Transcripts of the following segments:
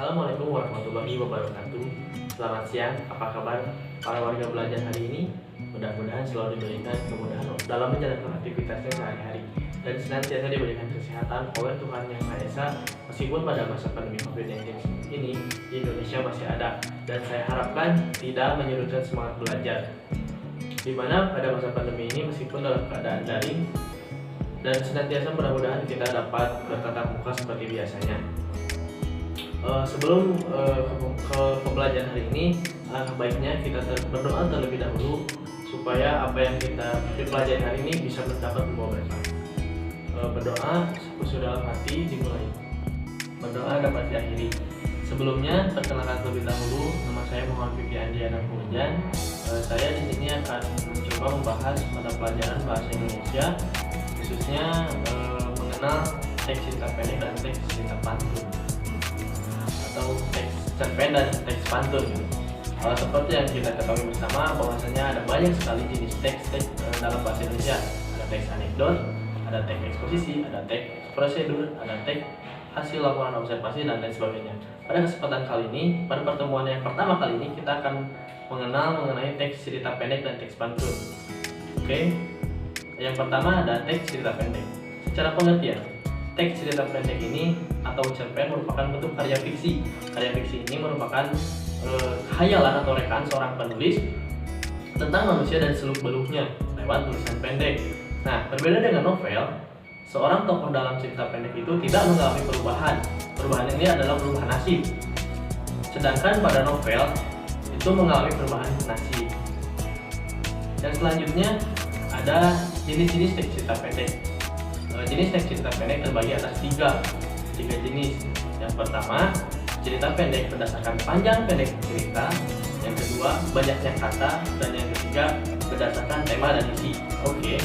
Assalamualaikum warahmatullahi wabarakatuh. Selamat siang, apa kabar para warga belajar hari ini? Mudah-mudahan selalu diberikan kemudahan dalam menjalankan aktivitasnya sehari-hari dan senantiasa diberikan kesehatan oleh Tuhan Yang Maha Esa. Meskipun pada masa pandemi COVID-19 ini di Indonesia masih ada, dan saya harapkan tidak menyurutkan semangat belajar. Di mana pada masa pandemi ini meskipun dalam keadaan daring dan senantiasa mudah-mudahan kita dapat bertatap muka seperti biasanya. Sebelum ke pembelajaran hari ini, baiknya kita berdoa terlebih dahulu supaya apa yang kita pelajari hari ini bisa mendapat membawa berkah. Berdoa khusus dalam hati dimulai, berdoa dapat diakhiri. Sebelumnya perkenalkan terlebih dahulu, nama saya Muhammad Fikri Andiana Hujan. Saya di sini akan mencoba membahas mata pelajaran bahasa Indonesia, khususnya mengenal teks cerita pendek dan teks cerita pantun, atau teks cerpen dan teks pantun. Seperti yang kita ketahui bersama bahwasanya ada banyak sekali jenis teks dalam bahasa Indonesia. Ada teks anekdot, ada teks eksposisi, ada teks prosedur, ada teks hasil laporan observasi, dan lain sebagainya. Pada kesempatan kali ini, pada pertemuan yang pertama kali ini, kita akan mengenal mengenai teks cerita pendek dan teks pantun. Oke, yang pertama ada teks cerita pendek. Secara pengertian, teks cerita pendek ini atau cerpen merupakan bentuk karya fiksi. Karya fiksi ini merupakan khayalan atau rekaan seorang penulis tentang manusia dan seluk-beluknya lewat tulisan pendek. Nah, berbeda dengan novel, seorang tokoh dalam cerita pendek itu tidak mengalami perubahan. Perubahan ini adalah perubahan nasib. Sedangkan pada novel itu mengalami perubahan nasib. Dan selanjutnya ada jenis-jenis teks cerita pendek. Jenis teks cerita pendek terbagi atas tiga jenis. Yang pertama, cerita pendek berdasarkan panjang pendek cerita. Yang kedua, banyaknya kata. Dan yang ketiga, berdasarkan tema dan isi. Oke,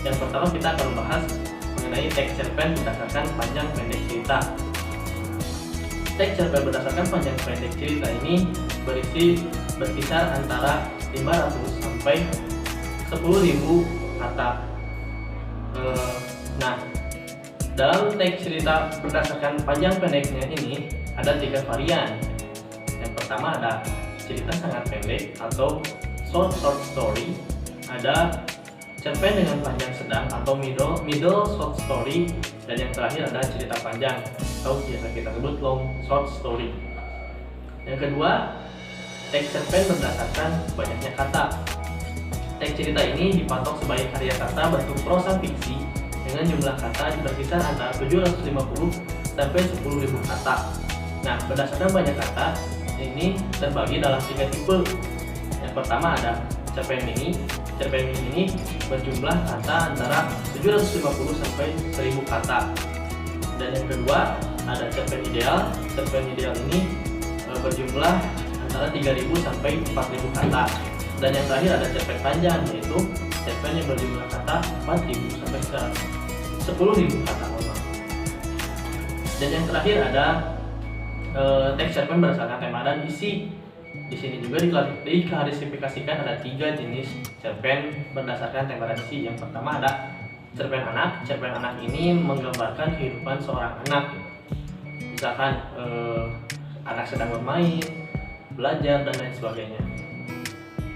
yang pertama kita akan membahas mengenai teks cerpen berdasarkan panjang pendek cerita. Teks cerpen berdasarkan panjang pendek cerita ini berkisar antara 500 sampai 10.000 kata. Nah, dalam teks cerita berdasarkan panjang pendeknya ini ada 3 varian. Yang pertama ada cerita sangat pendek atau short story, ada cerpen dengan panjang sedang atau middle short story, dan yang terakhir ada cerita panjang atau biasa kita sebut long short story. Yang kedua, teks cerpen berdasarkan banyaknya kata. Teks cerita ini dipatok sebagai karya kata bentuk prosa fiksi dengan jumlah kata berkisar antara 750 sampai 10.000 kata. Nah, berdasarkan banyak kata ini terbagi dalam 3 tipe. Yang pertama ada cerpen mini. Cerpen mini ini berjumlah kata antara 750 sampai 1000 kata. Dan yang kedua ada cerpen ideal. Cerpen ideal ini berjumlah antara 3000 sampai 4000 kata. Dan yang terakhir ada cerpen panjang, yaitu cerpen yang berjumlah kata 4000 sampai 10.000 kata. Dan yang terakhir ada teks cerpen berdasarkan tema dan isi. Di sini juga diklasifikasikan ada 3 jenis cerpen berdasarkan tema dan isi. Yang pertama ada cerpen anak. Cerpen anak ini menggambarkan kehidupan seorang anak. Misalkan anak sedang bermain, belajar, dan lain sebagainya.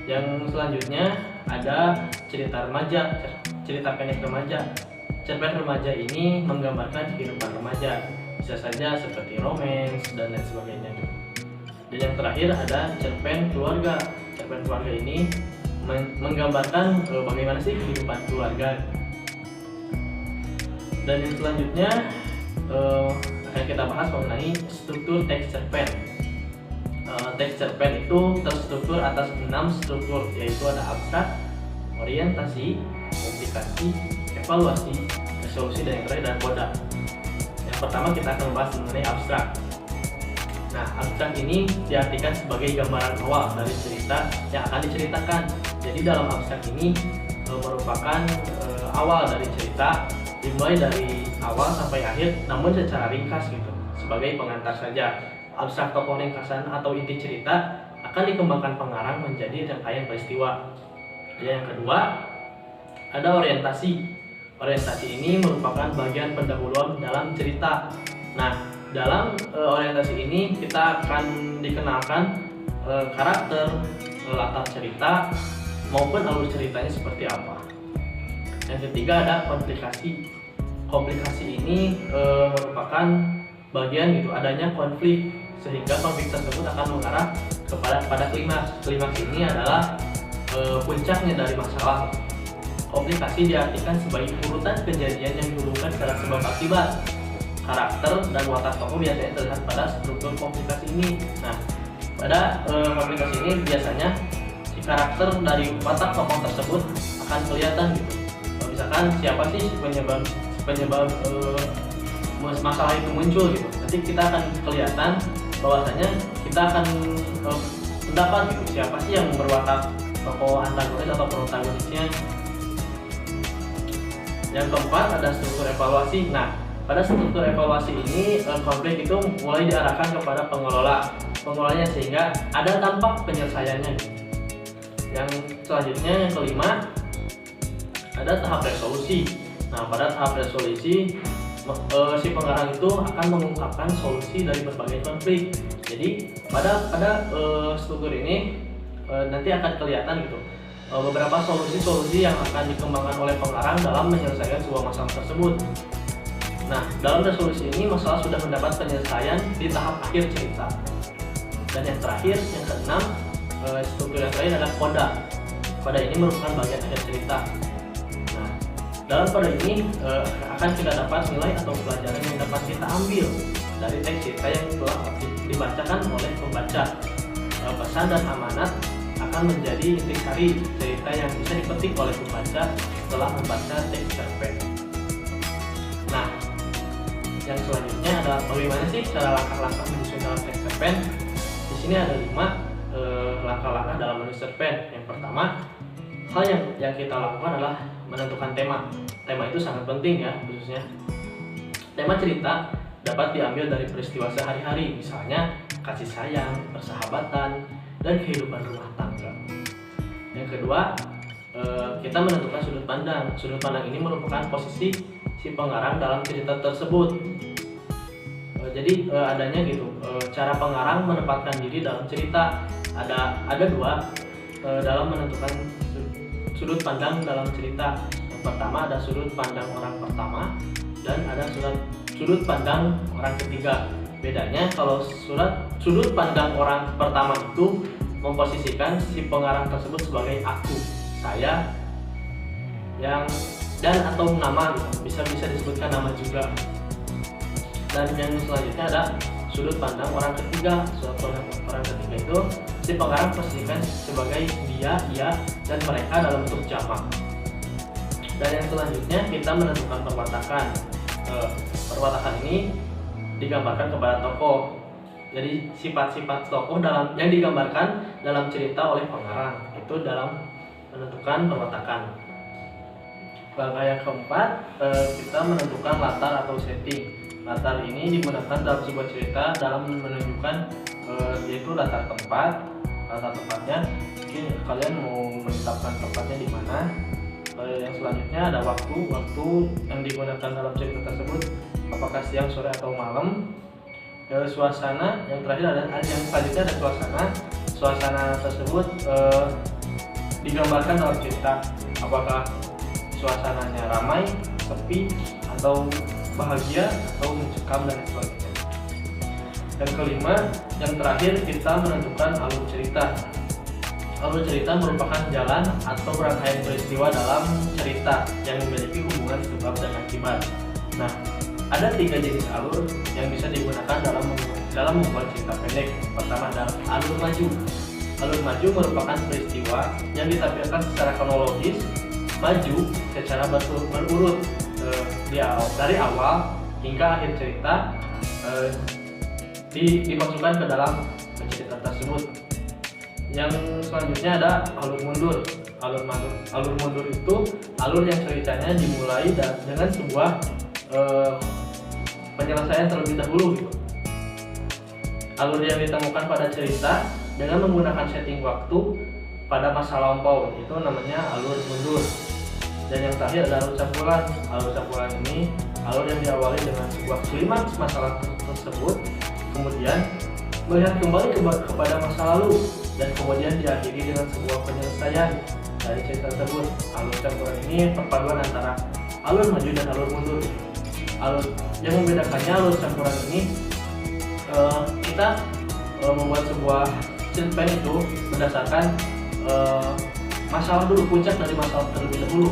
Yang selanjutnya ada cerita remaja, cerita pendek remaja. Cerpen remaja ini menggambarkan kehidupan remaja, bisa saja seperti romance dan lain sebagainya. Dan yang terakhir ada cerpen keluarga. Cerpen keluarga ini menggambarkan bagaimana sih kehidupan keluarga. Dan yang selanjutnya akan kita bahas mengenai struktur teks cerpen. Teks cerpen itu terstruktur atas 6 struktur, yaitu ada abstrak, orientasi, implikasi, evaluasi, resolusi, dan yang terakhir adalah koda. Yang pertama kita akan membahas mengenai abstrak. Nah, abstrak ini diartikan sebagai gambaran awal dari cerita yang akan diceritakan. Jadi dalam abstrak ini merupakan awal dari cerita, dimulai dari awal sampai akhir, namun secara ringkas gitu, sebagai pengantar saja. Abstrak tokoh ringkasan atau inti cerita akan dikembangkan pengarang menjadi rangkaian peristiwa. Dan yang kedua ada orientasi. Orientasi ini merupakan bagian pendahuluan dalam cerita. Nah, Dalam orientasi ini kita akan dikenalkan karakter, latar cerita maupun alur ceritanya seperti apa. Yang ketiga ada komplikasi. Komplikasi ini merupakan bagian gitu adanya konflik, sehingga konflik tersebut akan mengarah pada klimaks. Klimaks ini adalah puncaknya dari masalah. Komplikasi diartikan sebagai urutan kejadian yang dihubungkan secara sebab akibat. Karakter dan watak tokoh biasanya terlihat pada struktur komplikasi ini. Nah, pada komplikasi ini biasanya si karakter dari watak tokoh tersebut akan kelihatan gitu. Misalkan siapa sih penyebab masalah itu muncul gitu. Nanti kita akan kelihatan bahwasanya kita akan mendapat gitu siapa sih yang berwatak tokoh antagonis atau protagonisnya. Yang keempat ada struktur evaluasi. Nah, pada struktur evaluasi ini konflik itu mulai diarahkan kepada pengelolanya sehingga ada dampak penyelesaiannya. Yang selanjutnya yang kelima ada tahap resolusi. Nah, pada tahap resolusi si pengarang itu akan mengungkapkan solusi dari berbagai konflik. Jadi pada struktur ini nanti akan kelihatan gitu beberapa solusi-solusi yang akan dikembangkan oleh pengarang dalam menyelesaikan sebuah masalah tersebut. Nah, dalam resolusi ini masalah sudah mendapat penyelesaian di tahap akhir cerita. Dan yang terakhir, yang keenam, struktur yang terakhir adalah koda. Koda ini merupakan bagian akhir cerita. Nah, dalam koda ini akan kita dapat nilai atau pelajaran yang dapat kita ambil dari teks cerita yang telah dibacakan oleh pembaca. Pesan dan amanat akan menjadi intisari cerita yang bisa dipetik oleh pembaca setelah membaca teks cerpen. Nah, yang selanjutnya adalah bagaimana sih cara langkah-langkah menyusun dalam teks cerpen. Di sini ada 5 langkah-langkah dalam menulis cerpen. Yang pertama, hal yang kita lakukan adalah menentukan tema. Tema itu sangat penting ya, khususnya tema cerita dapat diambil dari peristiwa sehari-hari, misalnya kasih sayang, persahabatan, dan kehidupan rumah tangga. Yang kedua, kita menentukan sudut pandang. Sudut pandang ini merupakan posisi si pengarang dalam cerita tersebut. Jadi adanya gitu cara pengarang menempatkan diri dalam cerita. Ada 2 dalam menentukan sudut pandang dalam cerita. Yang pertama ada sudut pandang orang pertama dan ada sudut pandang orang ketiga. Bedanya kalau sudut pandang orang pertama itu memposisikan si pengarang tersebut sebagai aku, saya, yang dan atau nama gitu. bisa disebutkan nama juga. Dan yang selanjutnya ada sudut pandang orang ketiga. Sudut pandang orang ketiga itu si pengarang posisikan sebagai dia, dan mereka dalam bentuk jamak. Dan yang selanjutnya kita menentukan perwatakan. Perwatakan ini digambarkan kepada tokoh. Jadi sifat-sifat tokoh yang digambarkan dalam cerita oleh pengarang itu dalam menentukan perwatakan. Langkah yang keempat, kita menentukan latar atau setting. Latar ini digunakan dalam sebuah cerita dalam menunjukkan yaitu latar tempat. Latar tempatnya mungkin kalian mau menetapkan tempatnya di mana. Yang selanjutnya ada waktu yang digunakan dalam cerita tersebut, apakah siang, sore, atau malam. Suasana, yang terakhir ada yang selanjutnya ada suasana tersebut digambarkan dalam cerita, apakah suasananya ramai, sepi, atau bahagia, atau mencekam, dan sebagainya. Yang kelima, yang terakhir kita menentukan alur cerita. Alur cerita merupakan jalan atau rangkaian peristiwa dalam cerita yang memiliki hubungan sebab dan akibat. Nah, ada 3 jenis alur yang bisa digunakan dalam membuat cerita pendek. Pertama adalah alur maju. Alur maju merupakan peristiwa yang ditampilkan secara kronologis, maju secara berurut dari awal hingga akhir cerita dimasukkan ke dalam cerita tersebut. Yang selanjutnya ada alur mundur. Alur mundur itu alur yang ceritanya dimulai dengan sebuah penyelesaian terlebih dahulu gitu. Alur yang ditemukan pada cerita dengan menggunakan setting waktu pada masa lampau, itu namanya alur mundur. Dan yang terakhir ada alur campuran. Alur campuran ini alur yang diawali dengan sebuah klimaks masalah tersebut, kemudian melihat kembali kepada masa lalu, dan kemudian diakhiri dengan sebuah penyelesaian dari cerita tersebut. Alur campuran ini perpaduan antara alur maju dan alur mundur. Alur yang membedakannya, alur campuran ini kita membuat sebuah cerpen itu berdasarkan masalah dulu, puncak dari masalah terlebih dahulu.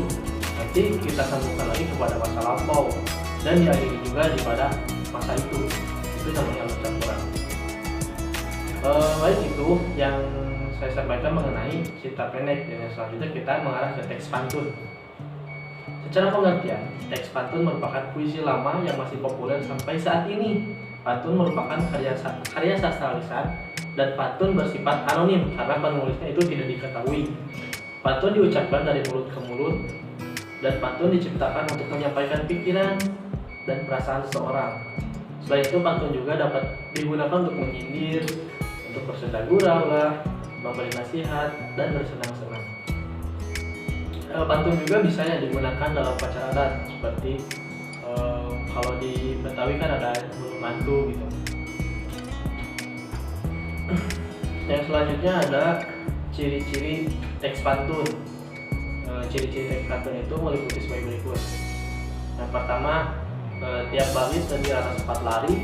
Nanti kita sambungkan lagi kepada masa lampau dan diakhiri juga pada masa itu. Itu namanya alur campuran. Baik, itu yang saya sampaikan mengenai cerita pendek, dan yang selanjutnya kita mengarah ke teks pantun. Secara pengertian, teks pantun merupakan puisi lama yang masih populer sampai saat ini. Pantun merupakan karya sastra lisan, dan pantun bersifat anonim karena penulisnya itu tidak diketahui. Pantun diucapkan dari mulut ke mulut, dan pantun diciptakan untuk menyampaikan pikiran dan perasaan seseorang. Selain itu, pantun juga dapat digunakan untuk menyindir, untuk bersenda gurau lah, memberi nasihat, dan bersenang-senang. Pantun juga bisa digunakan dalam upacara adat, seperti kalau di Betawi kan ada mantu gitu. Yang selanjutnya ada ciri-ciri teks pantun. Ciri-ciri teks pantun itu meliputi sebagai berikut. Yang pertama, tiap baris terdiri atas 4 lari.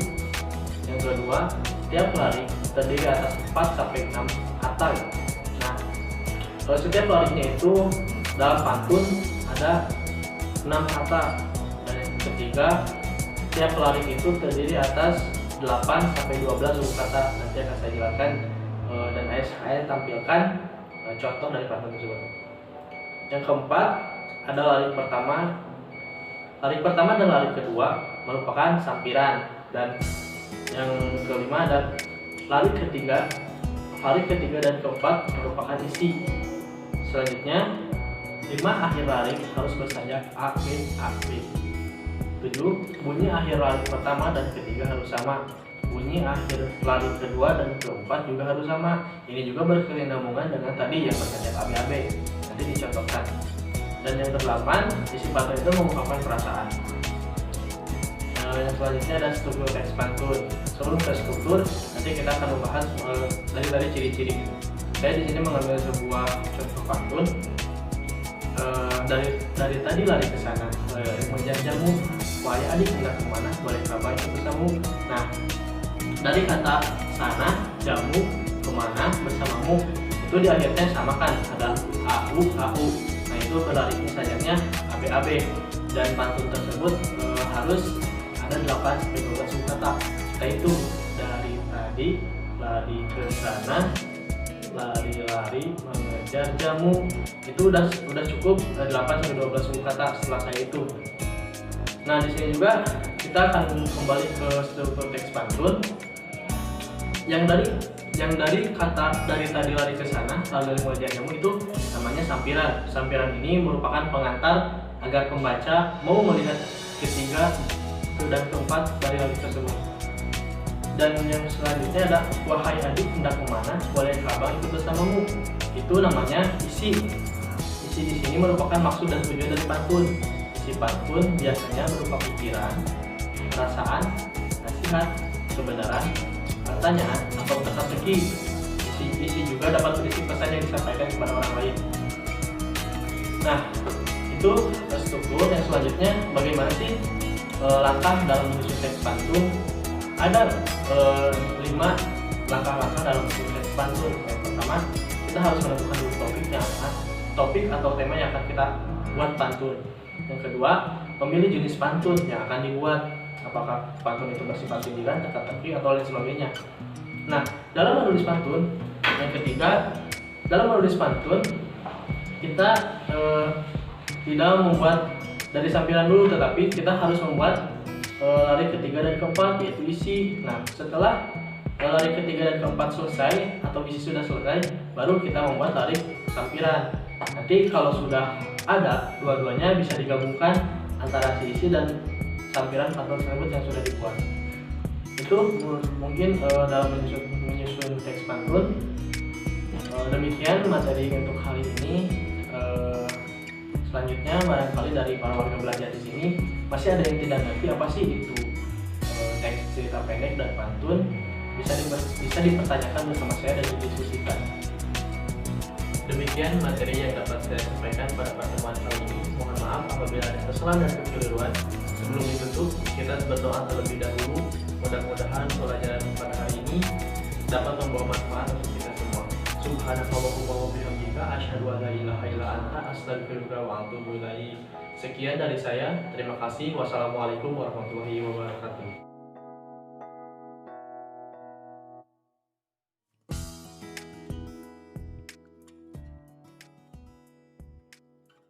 Yang kedua, tiap lari terdiri atas 4 sampai 6 kata. Nah, setiap larinya itu dalam pantun ada 6 kata. Dan yang ketiga, tiap lari itu terdiri atas 8 sampai 12 suku kata. Nanti akan saya jelaskan dan saya tampilkan contoh dari pantun tersebut. Yang keempat, ada lari pertama. Lari pertama dan lari kedua merupakan sampiran, dan yang kelima ada lari ketiga. Lari ketiga dan keempat merupakan isi. Selanjutnya, 5 akhir lari harus bersajak A, B, A, B. 7. Bunyi akhir lari pertama dan ketiga harus sama. Bunyi akhir lari kedua dan keempat juga harus sama. Ini juga berkesinambungan dengan tadi yang bersajak A, B, A, B. Nanti dicontohkan. Dan yang ke-8, isi pantun itu mengungkapkan perasaan. Yang selanjutnya ada struktur teks pantun. Sebelum ke struktur, nanti kita akan membahas dari ciri-ciri gitu. Saya di sini mengambil sebuah contoh pantun. Dari tadi lari ke sana, menjanjamu, wahai adik hendak kemana, boleh kabar bersamamu. Nah, dari kata sana, jamu, kemana, bersamamu, itu di akhirnya sama kan, ada au, au. Nah, itu berlarinya sajaknya ab, ab. Dan pantun tersebut harus ada 8 sampai 12 suku kata. Kita itu dari tadi lari ke sana, lari-lari mengejar jamu, itu udah cukup 8 sampai 12 suku kata setelah saya itu. Nah, di sini juga kita akan kembali ke struktur teks pantun. Yang dari kata dari tadi lari ke sana, lalu mengejar jamu, itu namanya sampiran. Sampiran ini merupakan pengantar agar pembaca mau melihat ketiga dan keempat dari lari tersebut. Dan yang selanjutnya ada wahai adik hendak kemana, boleh kabar ikut bersamamu. Itu namanya isi. Isi di sini merupakan maksud dan tujuan dari pantun. Isi pantun biasanya berupa pikiran, perasaan, nasihat, kebenaran, pertanyaan, atau teka-teki. Isi juga dapat berisi pesan yang disampaikan kepada orang lain. Nah, itu struktur. Yang selanjutnya, bagaimana sih langkah dalam menyusun teks pantun? Ada 5 langkah-langkah dalam menyusun teks pantun. Yang pertama, kita harus menentukan dulu topik atau tema yang akan kita buat pantun. Yang kedua, memilih jenis pantun yang akan dibuat. Apakah pantun itu bersifat sindiran, teka-teki, atau lain sebagainya. Nah, dalam menulis pantun, yang ketiga, dalam menulis pantun kita tidak membuat dari sampiran dulu, tetapi kita harus membuat lari ketiga dan keempat, yaitu isi. Nah, setelah lari ketiga dan keempat selesai atau isi sudah selesai, baru kita membuat lari sampiran. Nanti kalau sudah ada dua-duanya, bisa digabungkan antara si isi dan sampiran pantun tersebut yang sudah dibuat. Itu mungkin dalam menyusun teks pantun. Demikian materi untuk hari ini. Selanjutnya, barangkali dari para warga belajar di sini masih ada yang tidak ngerti apa sih itu teks cerita pendek dan pantun. Bisa dipertanyakan bersama saya dan didiskusikan. Demikian materi yang dapat saya sampaikan pada pertemuan kali ini. Mohon maaf apabila ada kesalahan dan kekeliruan. Sebelum ditutup, kita berdoa terlebih dahulu. Mudah-mudahan pelajaran pada hari ini dapat membawa manfaat untuk kita semua. Subhanakallahumma wa bihamdika asyhadu an la ilaha illa anta astaghfiruka wa atubu ilaik. Sekian dari saya. Terima kasih. Wassalamualaikum warahmatullahi wabarakatuh.